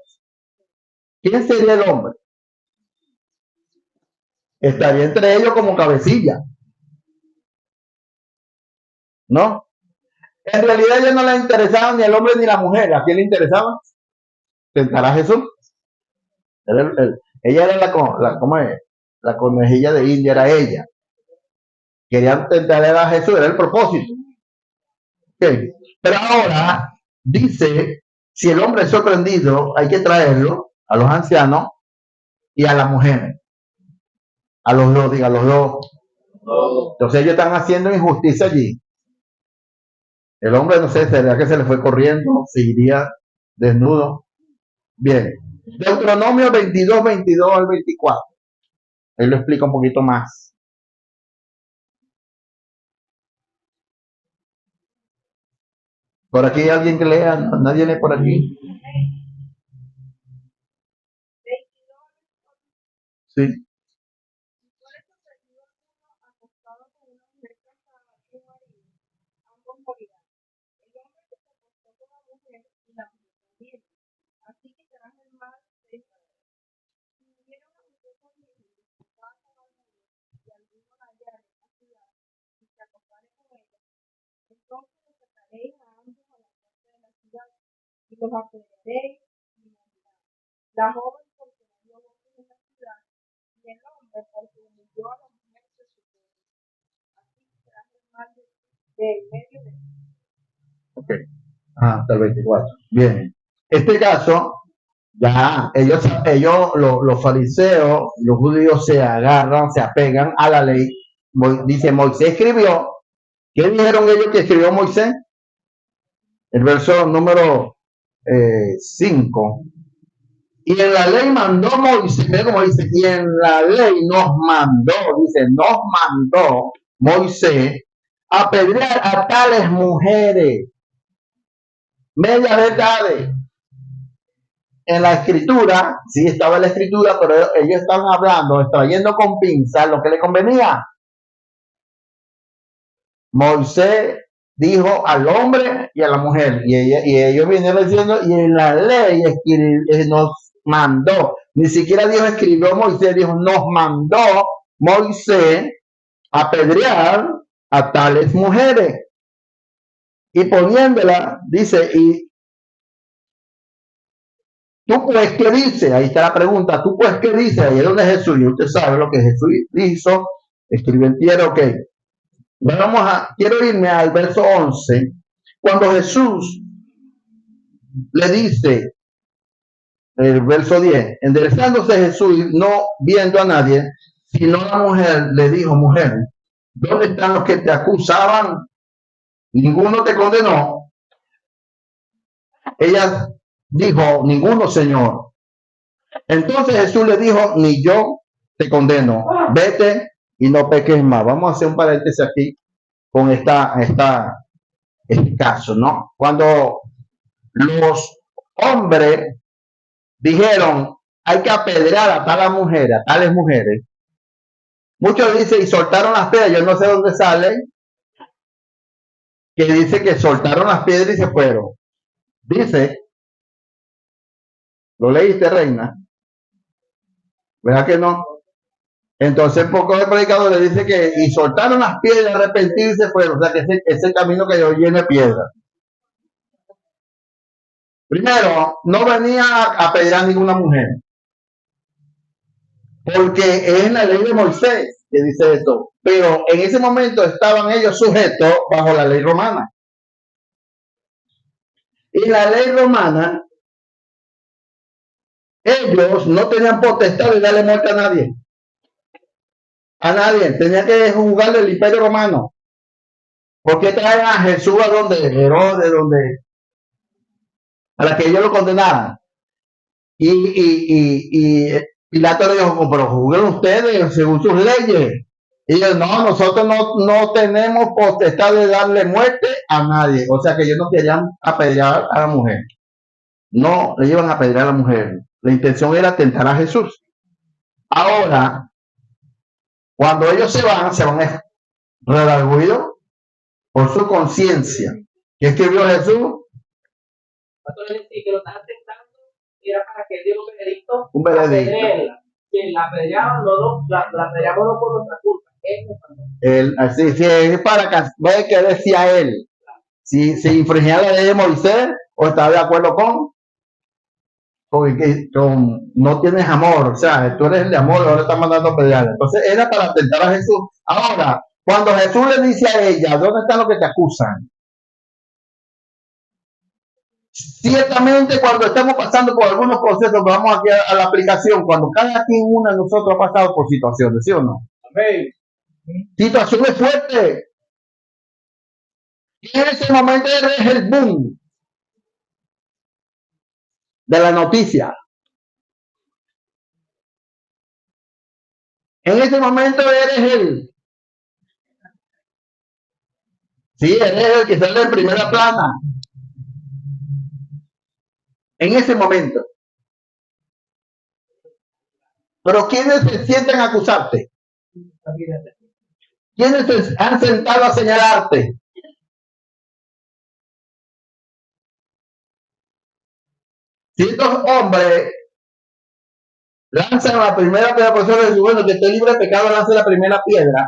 ¿Quién sería el hombre? Estaría entre ellos como cabecilla. ¿No? En realidad a ella no le interesaba ni el hombre ni la mujer. ¿A quién le interesaba? ¿Tentar a Jesús? Ella era la conejilla de India, era ella. Querían tentar a Jesús, era el propósito. Okay. Pero ahora dice, si el hombre es sorprendido, hay que traerlo a los ancianos y a las mujeres. A los dos, diga, a los dos. Entonces ellos están haciendo injusticia allí. El hombre, no sé, ¿será que se le fue corriendo? ¿Seguiría desnudo? Bien. Deuteronomio 22 al 24. Él lo explica un poquito más. Por aquí hay alguien que lea, nadie lee por aquí. Sí. Y los apedrearéis y morirán. La joven porque no dio votos en la ciudad, y el hombre porque humilló a la mujer de su pueblo. Así será el mal de medio de ellos. Ok. Hasta el 24. Bien. Este caso, ya ellos los fariseos, los judíos se agarran, se apegan a la ley. Dice, Moisés escribió. ¿Qué dijeron ellos que escribió Moisés? El verso número 5. Y en la ley mandó Moisés, como dice, y en la ley nos mandó Moisés a apedrear a tales mujeres, medias verdades. En la escritura, sí estaba en la escritura, pero ellos estaban hablando, extrayendo con pinzas lo que le convenía. Moisés dijo al hombre y a la mujer, y ellos vinieron diciendo, y en la ley nos mandó, ni siquiera Dios escribió Moisés, dijo, nos mandó Moisés a apedrear a tales mujeres. Y poniéndola, dice, y tú pues, ¿qué dice? Ahí está la pregunta, tú pues, ¿qué dice? Ahí es donde Jesús, y usted sabe lo que Jesús hizo, escribió en tierra, ok. Quiero irme al verso 11, cuando Jesús le dice, el verso 10, enderezándose Jesús, no viendo a nadie, sino la mujer, le dijo, mujer, ¿dónde están los que te acusaban? ¿Ninguno te condenó? Ella dijo, ninguno, Señor. Entonces Jesús le dijo, ni yo te condeno, vete y no peques más. Vamos a hacer un paréntesis aquí con este caso, ¿no? Cuando los hombres dijeron, hay que apedrear a tales mujeres, muchos dicen, y soltaron las piedras, yo no sé dónde sale, que dice que soltaron las piedras y se fueron. Dice, ¿lo leíste, reina? ¿Verdad que no? Entonces poco de predicadores dice que y soltaron las piedras, arrepentidos y se fueron. O sea que ese camino que yo lleno de piedras. Primero, no venía a apedrear a ninguna mujer, porque es en la ley de Moisés que dice esto, pero en ese momento estaban ellos sujetos bajo la ley romana. Y la ley romana, ellos no tenían potestad de darle muerte a nadie. A nadie, tenía que juzgarle el imperio romano. ¿Por qué traen a Jesús a donde Herodes, a la que ellos lo condenaran? Y Pilato le dijo, pero juzguen ustedes según sus leyes. Y ellos, no, nosotros no tenemos potestad de darle muerte a nadie. O sea que ellos no querían apedrear a la mujer. No le iban a apedrear a la mujer. La intención era tentar a Jesús. Ahora, cuando ellos se van redarguidos por su conciencia. ¿Qué escribió Jesús? Pastor, sí, que lo están aceptando era para que Dios un veredicto. Un veredicto. Apedréenla. Si la apedrearon, la apedreamos no por nuestra culpa. Así es para ver qué decía él. Si infringía la ley de Moisés o estaba de acuerdo con no tienes amor, o sea, tú eres el de amor y ahora estás mandando a pelear. Entonces era para tentar a Jesús. Ahora, cuando Jesús le dice a ella, ¿dónde están los que te acusan? Ciertamente cuando estamos pasando por algunos procesos, vamos aquí a la aplicación, cuando cada quien una de nosotros ha pasado por situaciones, ¿sí o no? Amén. Situaciones fuertes. Y en ese momento eres el boom de la noticia. En ese momento eres eres el que sale en primera plana. En ese momento. Pero ¿quiénes se sienten a acusarte? ¿Quiénes se han sentado a señalarte? Si estos hombres lanzan la primera piedra, por eso les digo, bueno, que esté libre de pecado, lance la primera piedra.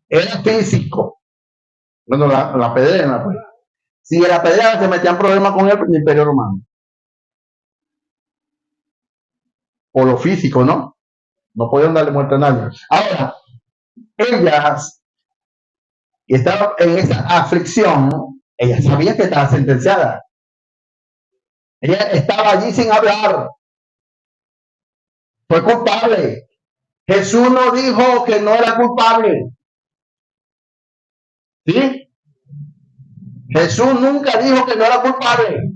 Era físico. Bueno, la pedrena, pues. Si la pedrera se metían problemas con el imperio romano. Por lo físico, ¿no? No podían darle muerte a nadie. Ahora, ellas, que estaban en esa aflicción, ella sabía que estaba sentenciada. Ella estaba allí sin hablar. Fue culpable. Jesús no dijo que no era culpable. ¿Sí? Jesús nunca dijo que no era culpable.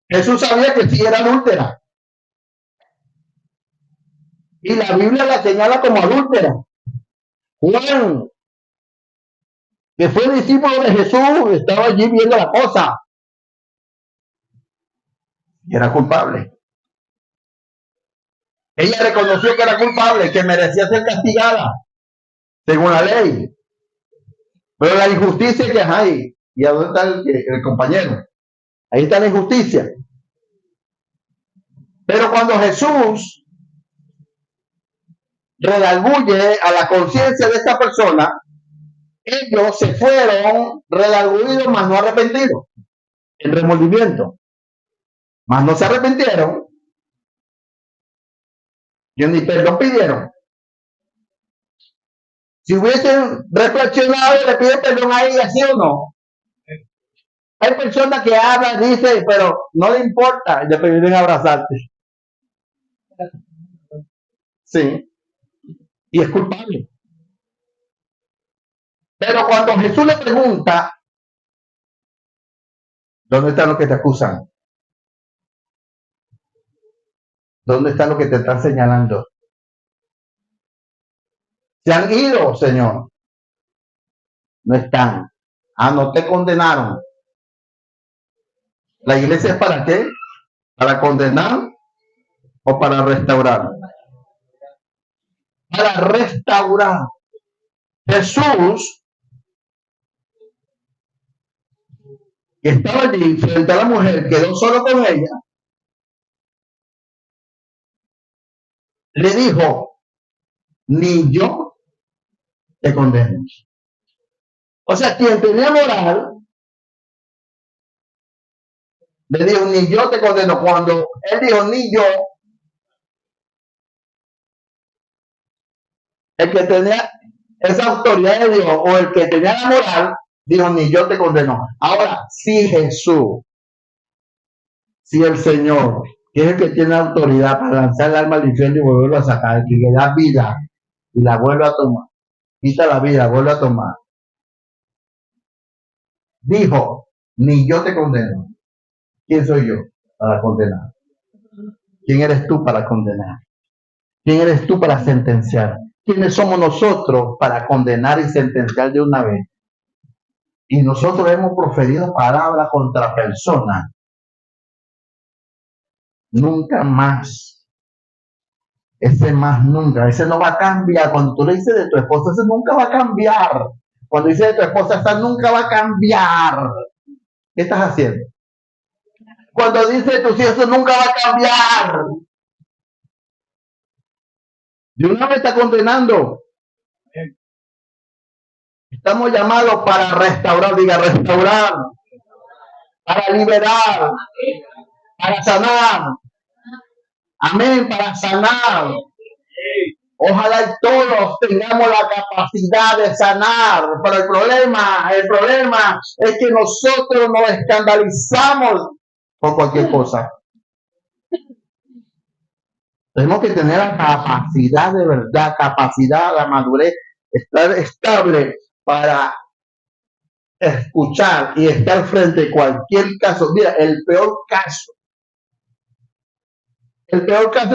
Jesús sabía que sí era adúltera. Y la Biblia la señala como adúltera. Juan, que fue discípulo de Jesús, estaba allí viendo la cosa. Y era culpable. Ella reconoció que era culpable, que merecía ser castigada, según la ley. Pero la injusticia que hay, ¿y a dónde está el compañero? Ahí está la injusticia. Pero cuando Jesús redarguye a la conciencia de esta persona, ellos se fueron redarguidos, mas no arrepentidos, en remordimiento. Mas no se arrepintieron, y ni perdón pidieron. Si hubiesen reflexionado, le piden perdón a ella, ¿sí o no? Hay personas que hablan, dicen, pero no le importa, y le piden abrazarte. Sí. Y es culpable. Pero cuando Jesús le pregunta, ¿dónde están los que te acusan? ¿Dónde están los que te están señalando? Se han ido, Señor. No están. No te condenaron. ¿La iglesia es para qué? ¿Para condenar o para restaurar? Para restaurar. Jesús, que estaba allí frente a la mujer, quedó solo con ella, le dijo, ni yo te condeno. O sea, quien tenía moral Le dijo, ni yo te condeno. Cuando él dijo, ni yo, el que tenía esa autoridad de Dios o el que tenía la moral, dijo, ni yo te condeno. Ahora, si Jesús, si el Señor, que es el que tiene autoridad para lanzar el alma al infierno y volverlo a sacar, que le da vida y la vuelve a tomar, quita la vida, vuelve a tomar, dijo, ni yo te condeno. ¿Quién soy yo para condenar? ¿Quién eres tú para condenar? ¿Quién eres tú para sentenciar? ¿Quiénes somos nosotros para condenar y sentenciar de una vez? Y nosotros hemos proferido palabras contra personas. Nunca más. Ese más nunca. Ese no va a cambiar. Cuando tú le dices de tu esposa, ese nunca va a cambiar. Cuando dices de tu esposa, esa nunca va a cambiar. ¿Qué estás haciendo? Cuando dices de tus hijos, eso nunca va a cambiar. De una vez está condenando. Estamos llamados para restaurar, diga restaurar, para liberar, para sanar. Amén, para sanar. Ojalá todos tengamos la capacidad de sanar, pero el problema es que nosotros nos escandalizamos por cualquier cosa. Tenemos que tener la capacidad de verdad, capacidad, la madurez, estar estable para escuchar y estar frente a cualquier caso. Mira, el peor caso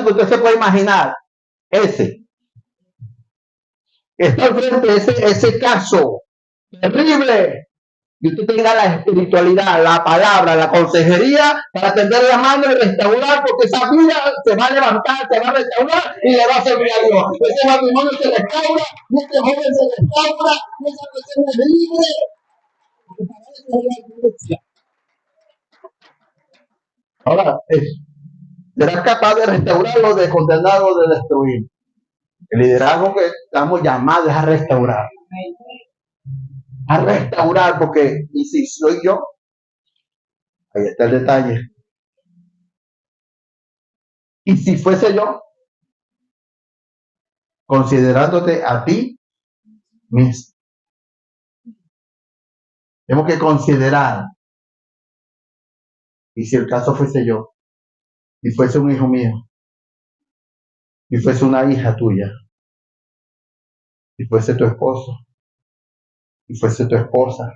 que usted se puede imaginar, ese. Estar frente a ese caso terrible. Y usted tenga la espiritualidad, la palabra, la consejería para tender la mano y restaurar, porque esa vida se va a levantar, se va a restaurar y le va a servir a Dios. Ese matrimonio se restaura, este joven se restaura, esa persona es libre. Ahora, ¿serás capaz de restaurarlo, de condenarlo, de destruir? El liderazgo que estamos llamados es a restaurar. A restaurar, porque, y si soy yo, ahí está el detalle. Y si fuese yo, considerándote a ti mismo. Tenemos que considerar. Y si el caso fuese yo, y fuese un hijo mío, y fuese una hija tuya, y fuese tu esposo, y fuese tu esposa.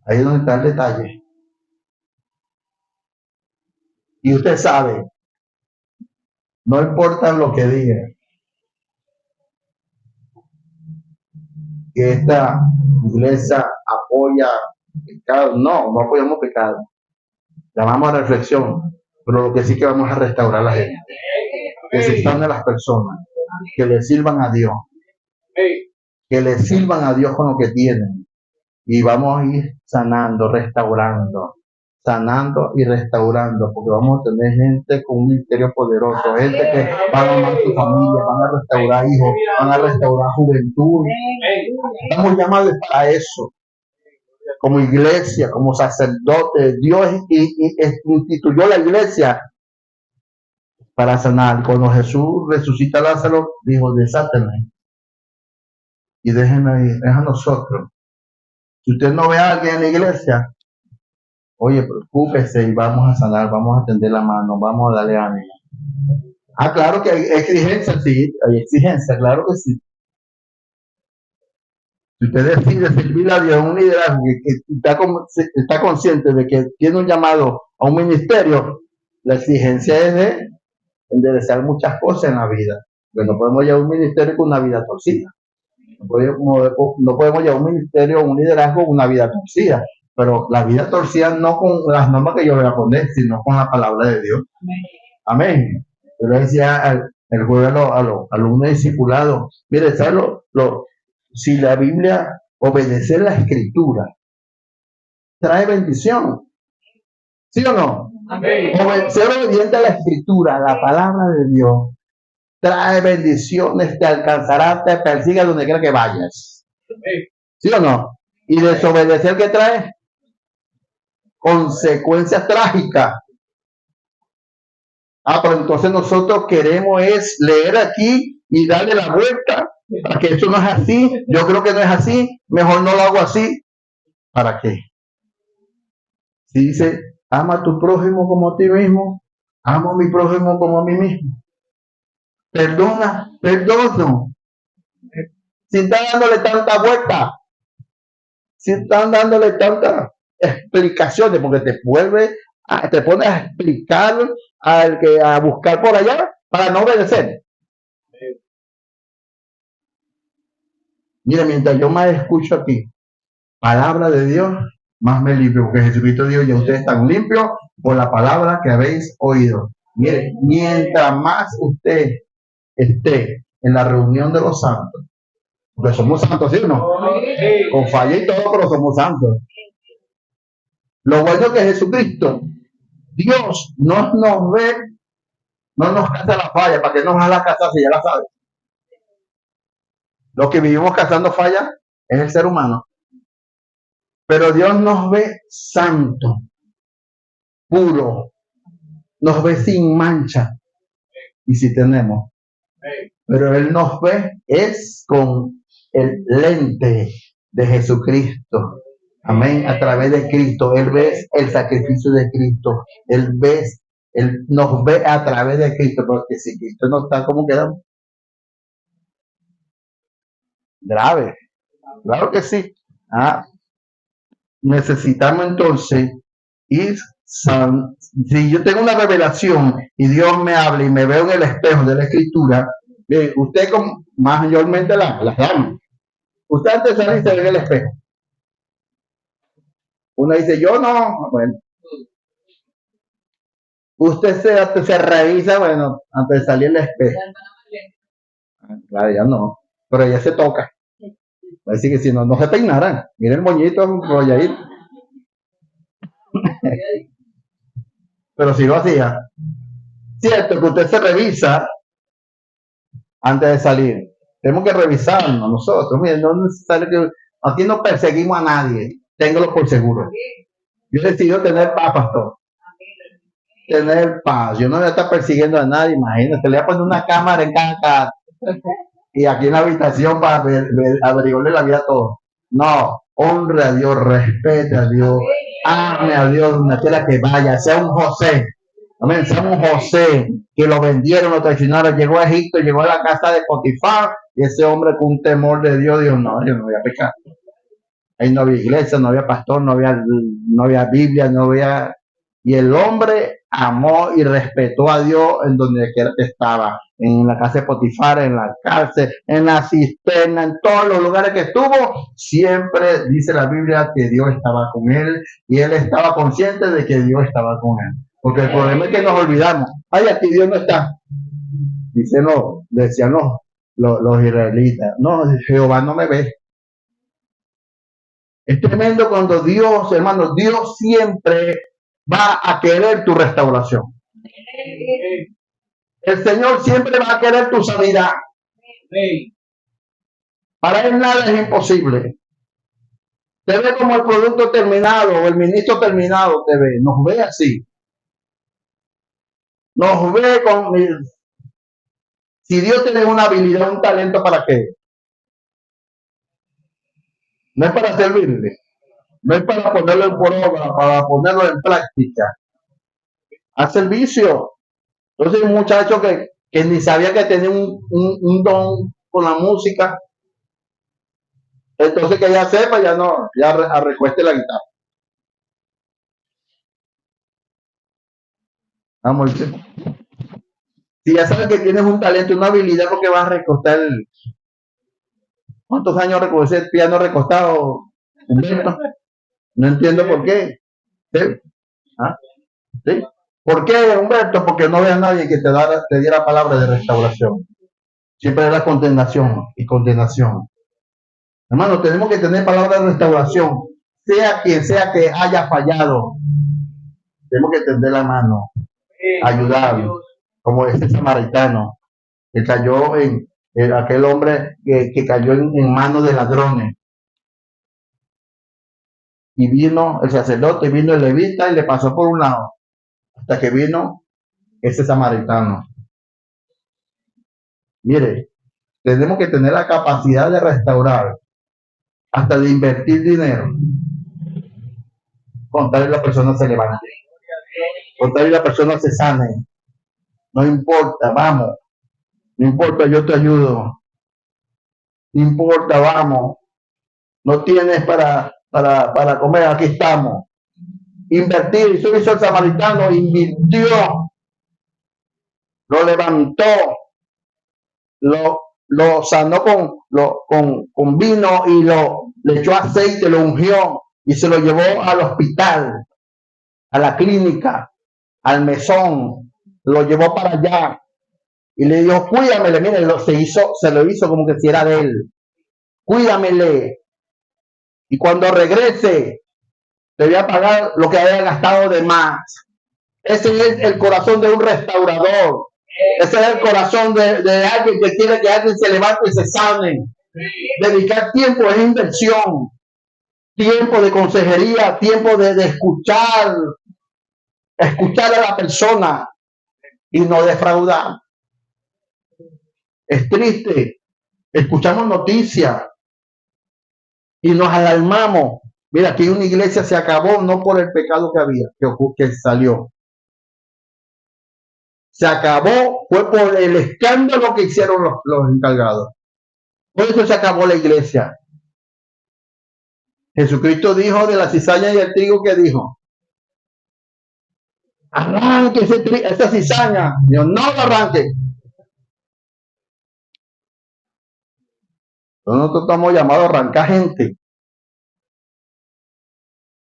Ahí es donde está el detalle. Y usted sabe, no importa lo que diga, que esta iglesia apoya pecado. No apoyamos pecado. Llamamos a reflexión, pero lo que sí que vamos a restaurar a la gente. Que se están a las personas, que le sirvan a Dios. Que le sirvan a Dios con lo que tienen. Y vamos a ir sanando, restaurando, sanando y restaurando, porque vamos a tener gente con un ministerio poderoso, gente que van a amar su familia, van a restaurar hijos, van a restaurar juventud. Estamos llamados para eso. Como iglesia, como sacerdote, Dios instituyó la iglesia para sanar. Cuando Jesús resucita a Lázaro, dijo, desátenme y déjenme ir, deja a nosotros. Si usted no ve a alguien en la iglesia, oye, preocúpese y vamos a sanar, vamos a tender la mano, vamos a darle ánimo. Claro que hay exigencia, sí, hay exigencia, claro que sí. Si usted decide servir a Dios en un liderazgo que está consciente de que tiene un llamado a un ministerio, la exigencia es de enderezar muchas cosas en la vida. Porque no podemos llevar un ministerio con una vida torcida. No podemos llevar un ministerio, un liderazgo con una vida torcida. Pero la vida torcida no con las normas que yo voy a poner, sino con la palabra de Dios. Amén. Yo le decía el jueves a los alumnos discipulados, mire, ¿sabes si la Biblia, obedecer la escritura, trae bendición? ¿Sí o no? Amén. Ser obediente a la escritura, a la palabra de Dios, trae bendiciones, te alcanzará, te persiga donde quiera que vayas. ¿Sí o no? Y desobedecer, ¿qué trae? consecuencias trágicas. Pero entonces nosotros queremos es leer aquí y darle la vuelta para que eso no es así. Yo creo que no es así, mejor no lo hago así. ¿Para qué? Si dice, ama a tu prójimo como a ti mismo, amo a mi prójimo como a mí mismo. Perdona, perdono. Si están dándole tanta vuelta, si están dándole tantas explicaciones, porque te pones a explicar a buscar por allá para no obedecer. Mire, mientras yo más escucho aquí palabra de Dios, más me limpio, porque Jesucristo dijo, ya ustedes están limpios por la palabra que habéis oído. Mire, mientras más usted esté en la reunión de los santos, porque somos santos, ¿sí o no? Con falla y todo, pero somos santos. Lo bueno que Jesucristo, Dios no nos ve, no nos caza la falla, para que nos haga la casa si ya la sabe. Los que vivimos cazando fallas es el ser humano. Pero Dios nos ve santo, puro, nos ve sin mancha. Y si tenemos. Pero Él nos ve es con el lente de Jesucristo. Amén. A través de Cristo. Él ve el sacrificio de Cristo. Él nos ve a través de Cristo. Porque si Cristo no está, ¿cómo quedamos? Grave. Claro que sí. Necesitamos entonces ir. Si yo tengo una revelación y Dios me habla y me veo en el espejo de la escritura, usted mayormente las llama. Usted antes de salir se ve en el espejo. Uno dice, yo no, bueno. Usted se revisa, bueno, antes de salir el espejo. Claro, ya no, pero ya se toca. Así que si no, no se peinaran. Miren el moñito, rolladito. Pero si lo hacía, cierto que usted se revisa antes de salir. Tenemos que revisarnos nosotros. Miren, no es necesario que aquí no perseguimos a nadie. Téngalo por seguro. Yo he decidido tener paz, pastor. Tener paz. Yo no voy a estar persiguiendo a nadie. Imagínate, le voy a poner una cámara en cada casa. Y aquí en la habitación para averiguarle la vida a todos. No, honre a Dios, respete a Dios, ame a Dios donde quiera que vaya, sea un José. Amén, sea un José que lo vendieron, lo traicionaron, llegó a Egipto, llegó a la casa de Potifar y ese hombre con un temor de Dios dijo, no, yo no voy a pecar. Ahí no había iglesia, no había pastor, no había Biblia, no había... Y el hombre amó y respetó a Dios en donde quiera que estaba, en la casa de Potifar, en la cárcel, en la cisterna, en todos los lugares que estuvo, siempre dice la Biblia que Dios estaba con él y él estaba consciente de que Dios estaba con él. Porque el problema es que nos olvidamos, ay, aquí Dios no está. Decían los israelitas, no, Jehová no me ve. Es tremendo cuando Dios, hermano, Dios siempre va a querer tu restauración. El Señor siempre va a querer tu sanidad. Para Él nada es imposible. Te ve como el producto terminado o el ministro terminado, te ve. Nos ve así. Nos ve con... Si Dios tiene una habilidad, un talento, ¿para qué? No es para servirle. No es para ponerlo en prueba, para ponerlo en práctica. A servicio. Entonces un muchacho que ni sabía que tenía un don con la música. Entonces que ya sepa, ya recueste la guitarra. Vamos, si ya sabes que tienes un talento, una habilidad, porque vas a recostar ¿cuántos años recogí el piano recostado? No entiendo por qué. ¿Sí? ¿Sí? ¿Por qué, Humberto? Porque no había nadie que te diera palabra de restauración. Siempre era condenación y condenación. Hermano, tenemos que tener palabra de restauración. Sea quien sea que haya fallado, tenemos que tender la mano, ayudar, como ese samaritano que cayó en aquel hombre que cayó en manos de ladrones. Y vino el sacerdote, vino el levita y le pasó por un lado, hasta que vino ese samaritano. Mire, tenemos que tener la capacidad de restaurar, hasta de invertir dinero, con tal y la persona se levante, con tal y la persona se sane. No importa, vamos, no importa, yo te ayudo, no importa, vamos, no tienes para comer, aquí estamos. Invertir, eso hizo el samaritano, invirtió, lo levantó, lo sanó con vino y le echó aceite, lo ungió y se lo llevó al hospital, a la clínica, al mesón, lo llevó para allá y le dijo, cuídamele, mire, se lo hizo como que si era de él, cuídamele, y cuando regrese te voy a pagar lo que haya gastado de más. Ese es el corazón de un restaurador. Ese es el corazón de alguien que quiere que alguien se levante y se sane. Dedicar tiempo es inversión, tiempo de consejería, tiempo de escuchar a la persona y no defraudar. Es triste, escuchamos noticias y nos alarmamos. Mira, aquí una iglesia se acabó no por el pecado que había, que salió. Se acabó, fue por el escándalo que hicieron los encargados. Por eso se acabó la iglesia. Jesucristo dijo de la cizaña y el trigo, que dijo, arranque esa cizaña. Dios, no lo arranque. Nosotros estamos llamados a arrancar gente.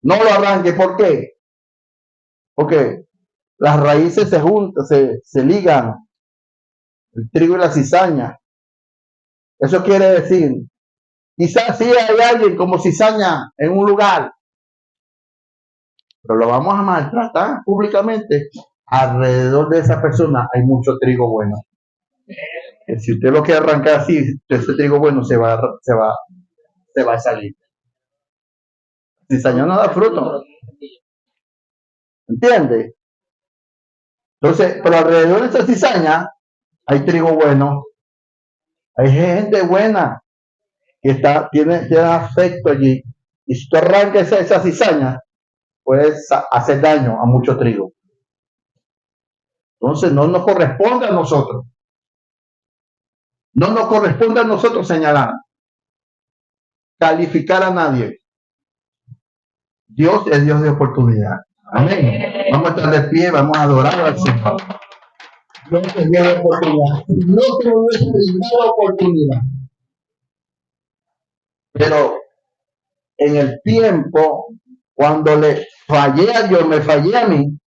No lo arranque, ¿por qué? Porque las raíces se juntan, se ligan, el trigo y la cizaña. Eso quiere decir, quizás sí hay alguien como cizaña en un lugar, pero lo vamos a maltratar públicamente. Alrededor de esa persona hay mucho trigo bueno. Que si usted lo quiere arrancar así, ese trigo bueno se va a salir. Cizaña no da fruto. ¿Entiende? Entonces, pero alrededor de esa cizaña hay trigo bueno. Hay gente buena que tiene afecto allí. Y si tú arrancas esa cizaña, puedes hacer daño a mucho trigo. Entonces, no nos corresponde a nosotros. No nos corresponde a nosotros señalar, calificar a nadie. Dios es Dios de oportunidad. Amén. Vamos a estar de pie, vamos a adorar al Señor. Dios es Dios de oportunidad. No te hubiese brindado oportunidad. Pero en el tiempo, cuando le fallé a Dios, me fallé a mí,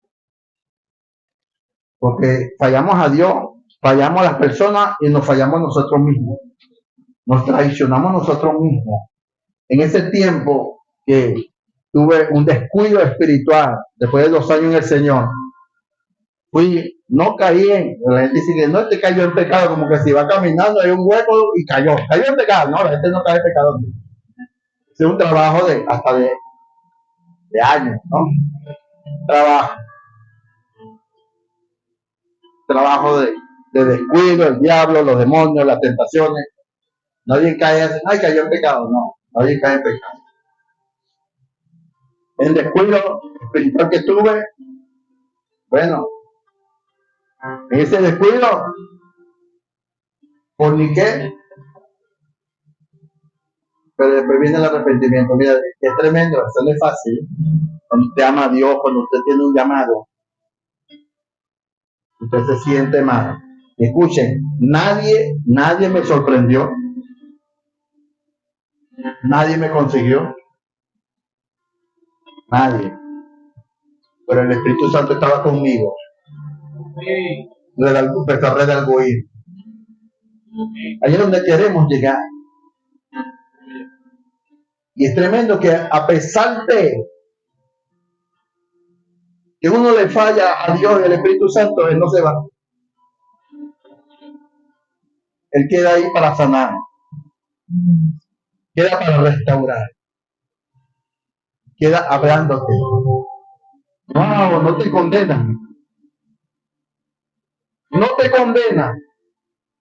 porque fallamos a Dios, fallamos a las personas y nos fallamos nosotros mismos. Nos traicionamos nosotros mismos. En ese tiempo que tuve un descuido espiritual, después de 2 años en el Señor, no caí la gente dice que no, te cayó en pecado, como que si va caminando, hay un hueco y cayó en pecado. No, la gente no cae en pecado. Es un trabajo hasta de años, ¿no? Trabajo de descuido, el diablo, los demonios, las tentaciones. Nadie cae así, ay, cayó en pecado. No, nadie cae en pecado. El descuido espiritual que tuve, bueno, en ese descuido, forniqué, pero después viene el arrepentimiento. Mira, es tremendo, eso no es fácil. Cuando usted ama a Dios, cuando usted tiene un llamado, usted se siente mal. Escuchen, nadie me sorprendió, nadie me consiguió, nadie. Pero el Espíritu Santo estaba conmigo. Nuestra red de algoritmo. Ahí es donde queremos llegar. Y es tremendo que a pesar de que uno le falla a Dios y al Espíritu Santo, Él no se va. Él queda ahí para sanar. Queda para restaurar. queda hablándote. Wow, no te condena. No te condena.